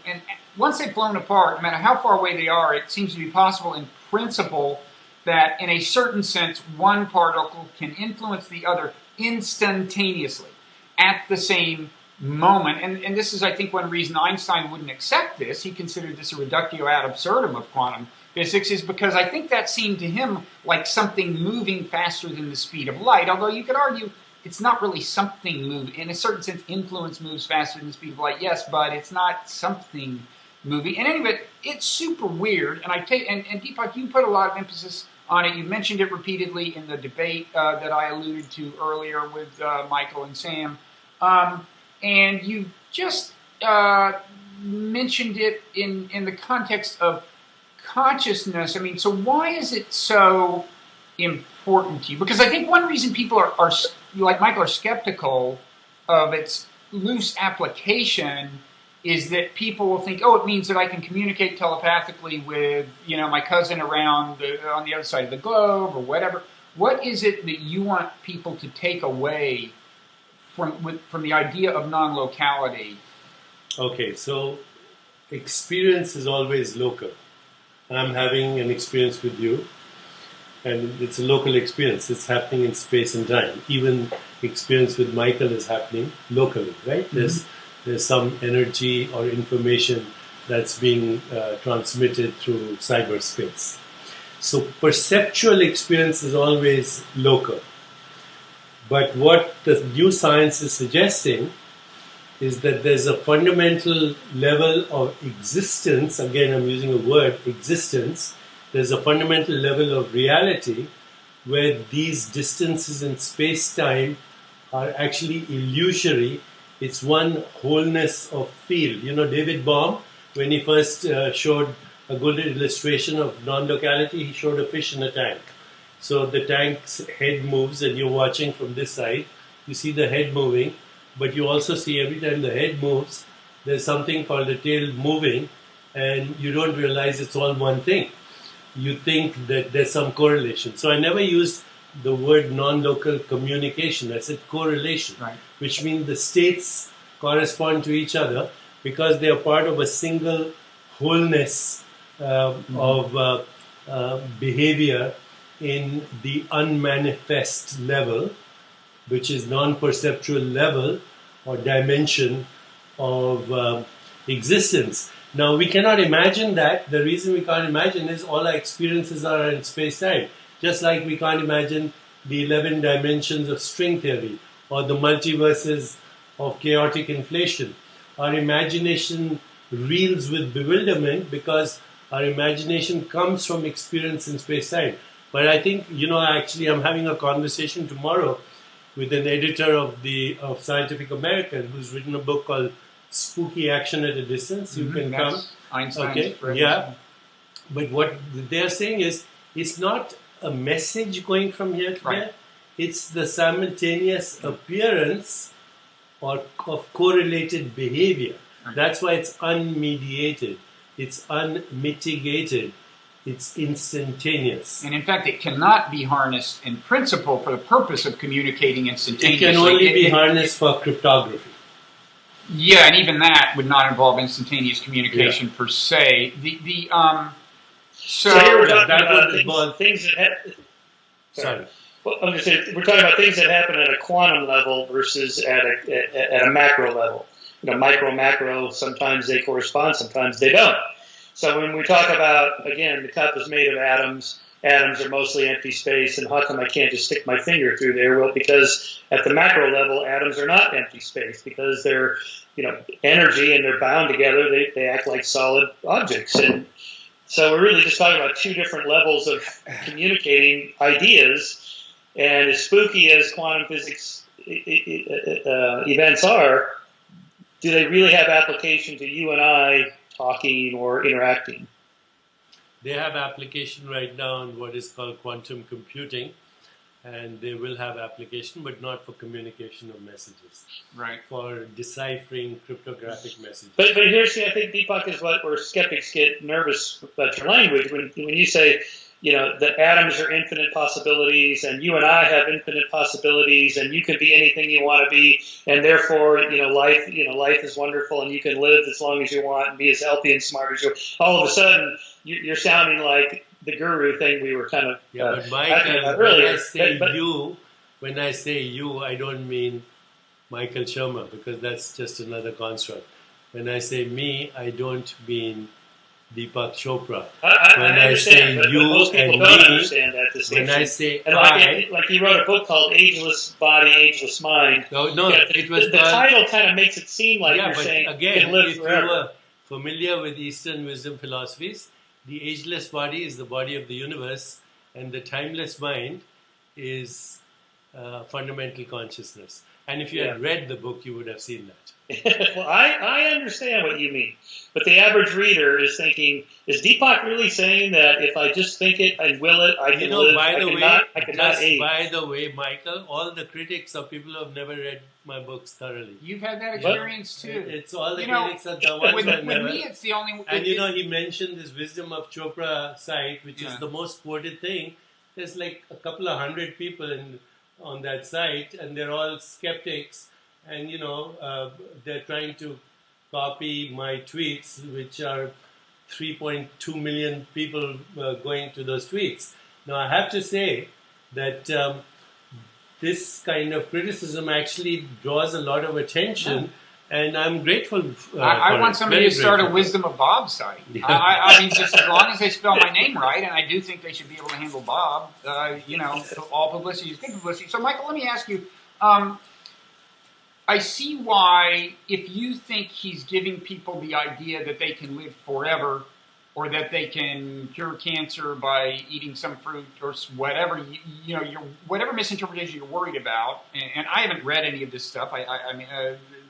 once they've flown apart, no matter how far away they are, it seems to be possible in principle that in a certain sense one particle can influence the other instantaneously at the same moment, and this is, I think, one reason Einstein wouldn't accept this. He considered this a reductio ad absurdum of quantum physics, is because I think that seemed to him like something moving faster than the speed of light, although you could argue it's not really something moving. In a certain sense, influence moves faster than the speed of light, yes, but it's not something moving. And anyway, it's super weird. And and Deepak, you put a lot of emphasis on it. You mentioned it repeatedly in the debate that I alluded to earlier with Michael and Sam. And you just mentioned it in the context of consciousness. I mean, so why is it so important to you? Because I think one reason people are like Michael, are skeptical of its loose application is that people will think, oh, it means that I can communicate telepathically with, my cousin on the other side of the globe or whatever. What is it that you want people to take away from the idea of non-locality?
Okay, so experience is always local. I'm having an experience with you, and it's a local experience. It's happening in space and time. Even experience with Michael is happening locally, right?
Mm-hmm.
There's some energy or information that's being transmitted through cyberspace. So perceptual experience is always local. But what the new science is suggesting is that there's a fundamental level of existence. Again, I'm using a word, existence. There's a fundamental level of reality where these distances in space-time are actually illusory. It's one wholeness of field. David Bohm, when he first showed a good illustration of non-locality, he showed a fish in a tank. So the tank's head moves and you're watching from this side. You see the head moving, but you also see every time the head moves, there's something called the tail moving, and you don't realize it's all one thing. You think that there's some correlation. So I never used the word non-local communication. I said correlation,
right,
which means the states correspond to each other because they are part of a single wholeness of behavior in the unmanifest level, which is non-perceptual level or dimension of existence. Now, we cannot imagine that. The reason we can't imagine is all our experiences are in space-time. Just like we can't imagine the 11 dimensions of string theory or the multiverses of chaotic inflation. Our imagination reels with bewilderment because our imagination comes from experience in space-time. But I think, actually I'm having a conversation tomorrow with an editor of Scientific American who's written a book called Spooky Action at a Distance. You can come.
Einstein's
yeah. But what they're saying is, it's not a message going from here to there. It's the simultaneous appearance of correlated behavior. Right. That's why it's unmediated. It's unmitigated. It's instantaneous.
And in fact, it cannot be harnessed in principle for the purpose of communicating instantaneously.
It can only be harnessed for cryptography.
Yeah, and even that would not involve instantaneous communication per se.
So here we're talking about things that happen.
Sorry.
Well, I'm going to say we're talking about things that happen at a quantum level versus at a macro level. Micro, macro. Sometimes they correspond, sometimes they don't. So when we talk about, again, the cup is made of atoms. Atoms are mostly empty space, and how come I can't just stick my finger through there? Well, because at the macro level, atoms are not empty space because they're, energy and they're bound together. They act like solid objects, and so we're really just talking about two different levels of communicating ideas. And as spooky as quantum physics events are, do they really have application to you and I talking or interacting?
They have application right now in what is called quantum computing, and they will have application, but not for communication of messages.
Right.
For deciphering cryptographic messages.
But here's, I think, Deepak, is where skeptics get nervous about your language. When you say, that atoms are infinite possibilities, and you and I have infinite possibilities, and you can be anything you want to be, and therefore, life is wonderful, and you can live as long as you want and be as healthy and smart as you. All of a sudden, you're sounding like the guru thing we were kind of
but Michael,
earlier.
When I say you, I don't mean Michael Shermer, because that's just another construct. When I say me, I don't mean Deepak Chopra.
I understand, but most people don't understand that distinction.
When I say
and like he wrote a book called Ageless Body, Ageless Mind.
No, it was
the title kind of makes it seem like you're saying
again,
can live
if
forever.
you were familiar with Eastern wisdom philosophies, the ageless body is the body of the universe, and the timeless mind is fundamental consciousness. And if you had read the book, you would have seen that.
Well, I understand what you mean. But the average reader is thinking, is Deepak really saying that if I just think it and will it, I can live, I cannot age?
By the way, Michael, all the critics are people who have never read my books thoroughly.
You've had that experience too.
It's all the critics are the ones who have never.
With me, it's the only.
And he mentioned this Wisdom of Chopra site, which is the most quoted thing. There's like a couple of hundred people on that site, and they're all skeptics, and they're trying to copy my tweets, which are 3.2 million people going to those tweets. Now, I have to say that this kind of criticism actually draws a lot of attention, and I'm grateful for
I want somebody to start a Wisdom of Bob site.
Yeah.
I mean, just as long as they spell my name right, and I do think they should be able to handle Bob, all publicity is good publicity. So, Michael, let me ask you, I see why, if you think he's giving people the idea that they can live forever, or that they can cure cancer by eating some fruit or whatever, whatever misinterpretation you're worried about, and I haven't read any of this stuff. I mean,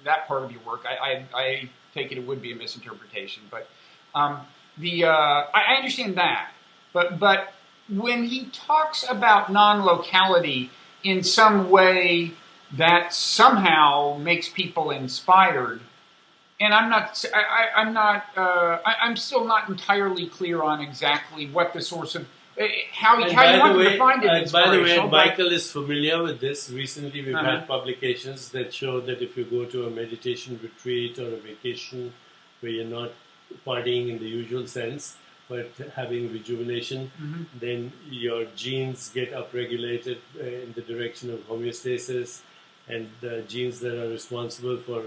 that part of your work, I take it would be a misinterpretation. But I understand that. But when he talks about non-locality in some way that somehow makes people inspired, and I'm still not entirely clear on exactly what the source of how you want to define it.
By the way, Michael is familiar with this. Recently, we've had publications that show that if you go to a meditation retreat or a vacation where you're not partying in the usual sense, but having rejuvenation, then your genes get upregulated in the direction of homeostasis, and the genes that are responsible for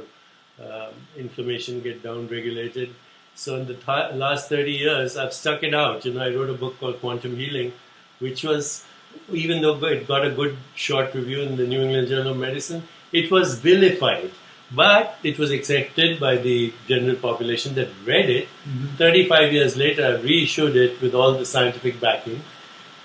inflammation get down-regulated. So in the last 30 years, I've stuck it out. I wrote a book called Quantum Healing, which was, even though it got a good short review in the New England Journal of Medicine, it was vilified. But it was accepted by the general population that read it. 35 years later, I reissued it with all the scientific backing.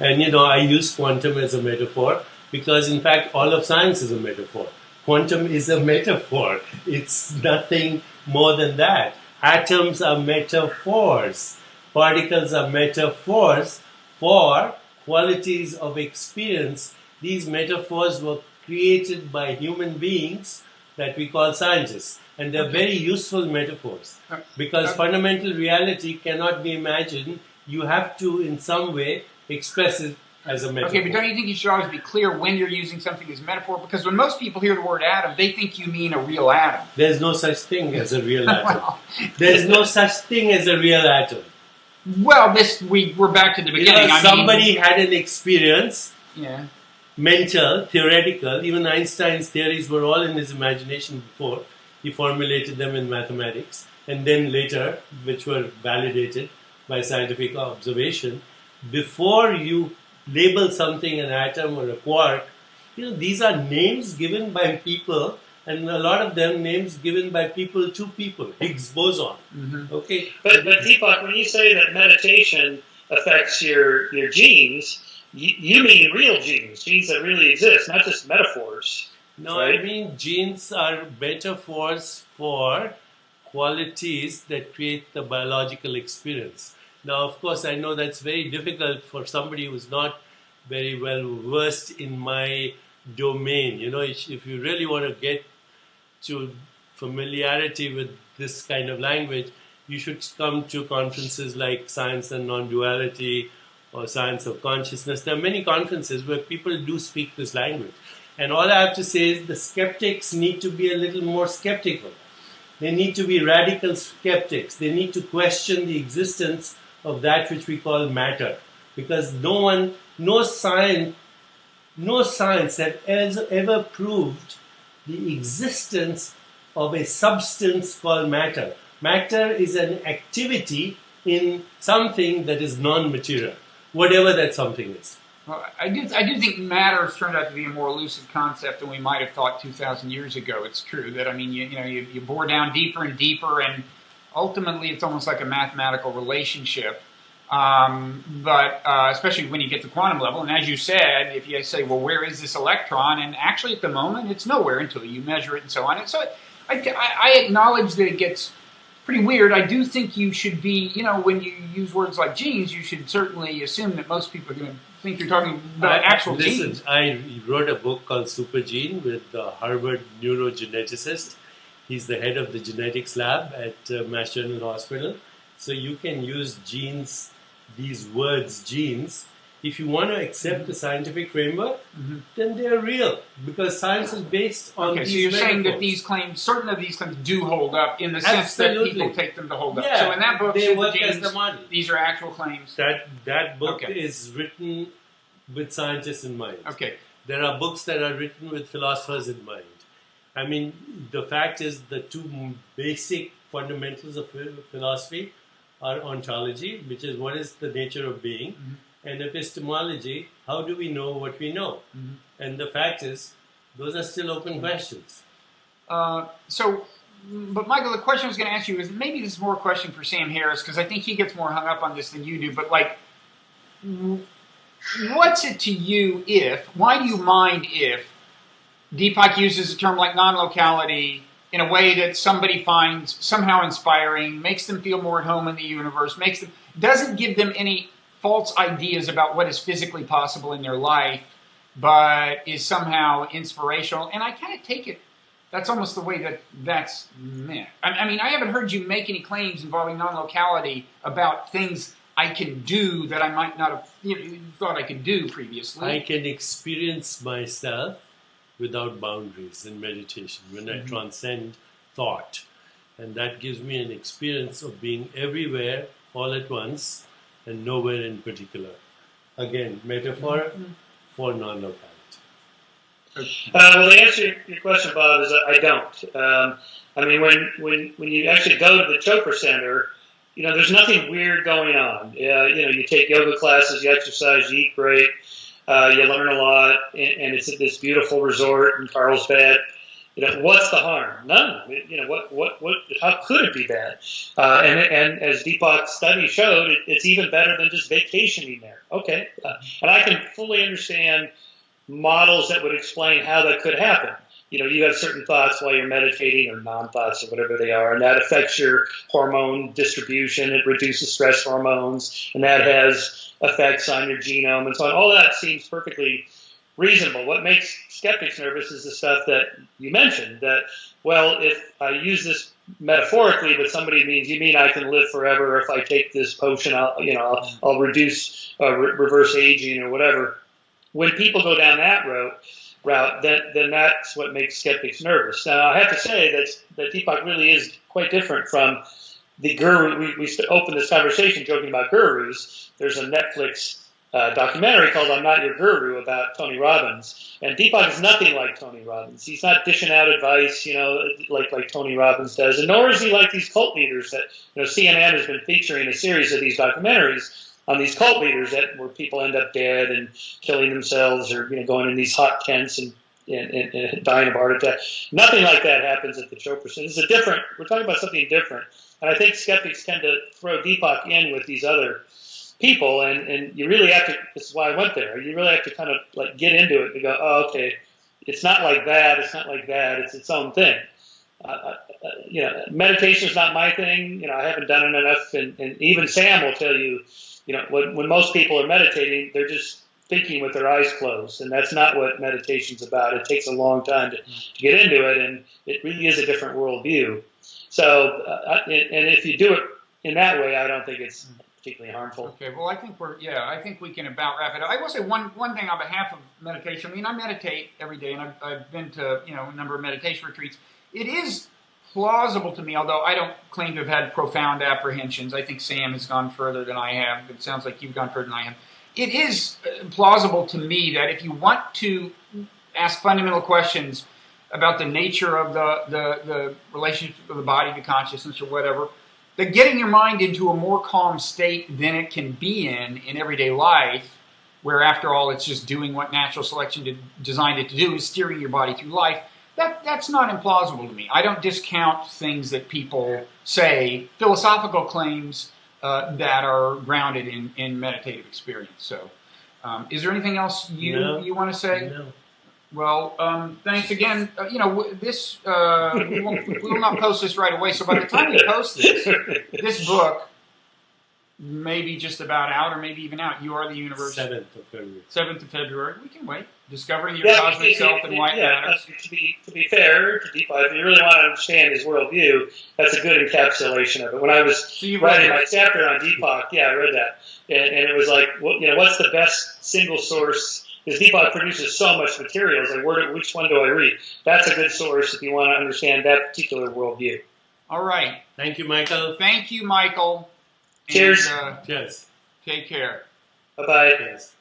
And, I use quantum as a metaphor because, in fact, all of science is a metaphor. Quantum is a metaphor. It's nothing more than that. Atoms are metaphors. Particles are metaphors for qualities of experience. These metaphors were created by human beings that we call scientists. And they're very useful metaphors because fundamental reality cannot be imagined. You have to, in some way, express it as a metaphor.
Okay, but don't you think you should always be clear when you're using something as a metaphor? Because when most people hear the word atom, they think you mean a real atom.
There's no such thing as a real atom. There's no such thing as a real atom.
Well, we're back to the beginning.
Somebody had an experience, mental, theoretical. Even Einstein's theories were all in his imagination before. He formulated them in mathematics. And then later, which were validated by scientific observation. Before you label something an atom or a quark, these are names given by people, and a lot of them names given by people to people. Higgs boson. Okay,
but Deepak, when you say that meditation affects your genes, you mean real genes that really exist, not just metaphors.
No,
right?
I mean genes are metaphors for qualities that create the biological experience. Now, of course, I know that's very difficult for somebody who's not very well versed in my domain. If you really want to get to familiarity with this kind of language, you should come to conferences like Science and Non-Duality or Science of Consciousness. There are many conferences where people do speak this language. And all I have to say is the skeptics need to be a little more skeptical. They need to be radical skeptics. They need to question the existence of that which we call matter, because no science has ever proved the existence of a substance called matter. Matter is an activity in something that is non-material, whatever that something is.
Well, I do think matter has turned out to be a more elusive concept than we might have thought 2,000 years ago. It's true that, I mean, you bore down deeper and deeper, and ultimately it's almost like a mathematical relationship. But especially when you get to quantum level, and as you said, if you say, well, where is this electron? And actually at the moment, it's nowhere until you measure it and so on. And so I acknowledge that it gets pretty weird. I do think you should be, when you use words like genes, you should certainly assume that most people are going to think you're talking about actual genes.
I wrote a book called Super Gene with a Harvard neurogeneticist. He's the head of the genetics lab at Mass General Hospital. So you can use genes, these words, genes. If you want to accept the scientific framework, then they're real, because science is based on these
so you're
metaphors.
saying that these claims, certain of these claims do hold up in the sense that people take them to hold up.
Yeah,
So in that book,
they
Super
work
Genes,
as the model.
These are actual claims.
That book is written with scientists in mind.
Okay.
There are books that are written with philosophers in mind. I mean, the fact is the two basic fundamentals of philosophy are ontology, which is what is the nature of being, and epistemology, how do we know what we know? And the fact is, those are still open questions.
But Michael, the question I was going to ask you is, maybe this is more a question for Sam Harris, because I think he gets more hung up on this than you do, but what's it to you why do you mind if Deepak uses a term like non-locality in a way that somebody finds somehow inspiring, makes them feel more at home in the universe, doesn't give them any false ideas about what is physically possible in their life, but is somehow inspirational? And I kind of take it, that's almost the way that's meant. I mean, I haven't heard you make any claims involving non-locality about things I can do that I might not have thought I could do previously.
I can experience myself without boundaries in meditation, when I transcend thought. And that gives me an experience of being everywhere all at once and nowhere in particular. Again, metaphor for non-locality.
Well, the answer to your question, Bob, is I don't. I mean, when you actually go to the Chopra Center, there's nothing weird going on. You take yoga classes, you exercise, you eat great. You learn a lot, and it's at this beautiful resort in Carlsbad. What's the harm? None. How could it be bad? And as Deepak's study showed, it's even better than just vacationing there. Okay, and I can fully understand models that would explain how that could happen. You have certain thoughts while you're meditating, or non-thoughts, or whatever they are, and that affects your hormone distribution. It reduces stress hormones, and that has effects on your genome and so on. All that seems perfectly reasonable. What makes skeptics nervous is the stuff that you mentioned, that, well, if I use this metaphorically, but somebody means, you mean I can live forever, or if I take this potion, I'll reduce, reverse aging or whatever. When people go down that route, then that's what makes skeptics nervous. Now, I have to say that Deepak really is quite different from the guru. We opened this conversation joking about gurus. There's a Netflix documentary called "I'm Not Your Guru" about Tony Robbins, and Deepak is nothing like Tony Robbins. He's not dishing out advice, like Tony Robbins does, and nor is he like these cult leaders that CNN has been featuring a series of these documentaries on these cult leaders where people end up dead and killing themselves, or going in these hot tents and dying of heart attack. Nothing like that happens at the Chopra Center. We're talking about something different. And I think skeptics tend to throw Deepak in with these other people, and you really have to, this is why I went there, you really have to kind of get into it and go, oh, okay, it's not like that, it's its own thing. Meditation is not my thing. I haven't done it enough, and even Sam will tell you, when most people are meditating, they're just thinking with their eyes closed, and that's not what meditation's about. It takes a long time to get into it, and it really is a different worldview. So, and if you do it in that way, I don't think it's particularly harmful.
Okay, well, I think we can about wrap it up. I will say one thing on behalf of meditation. I mean, I meditate every day, and I've been to a number of meditation retreats. It is plausible to me, although I don't claim to have had profound apprehensions. I think Sam has gone further than I have. It sounds like you've gone further than I have. It is plausible to me that if you want to ask fundamental questions about the nature of the relationship of the body to consciousness or whatever, that getting your mind into a more calm state than it can be in everyday life, where after all it's just doing what natural selection designed it to do, is steering your body through life, that's not implausible to me. I don't discount things that people say, philosophical claims that are grounded in meditative experience. So, is there anything else you want to say?
No.
Well, thanks again. This we will not post this right away. So by the time we post this book may be just about out, or maybe even out. You Are the Universe.
7th of February.
7th of February. We can wait. Discovering Your Cosmic Self and White Matter.
To be fair to Deepak, if you really want to understand his worldview, that's a good encapsulation of it. When I was writing my chapter on Deepak, I read that, and it was like, what's the best single source? Because Deepak produces so much material. It's like, which one do I read? That's a good source if you want to understand that particular worldview.
All right.
Thank you, Michael.
Thank you, Michael.
Cheers.
And,
Cheers.
Take care.
Bye-bye.
Cheers.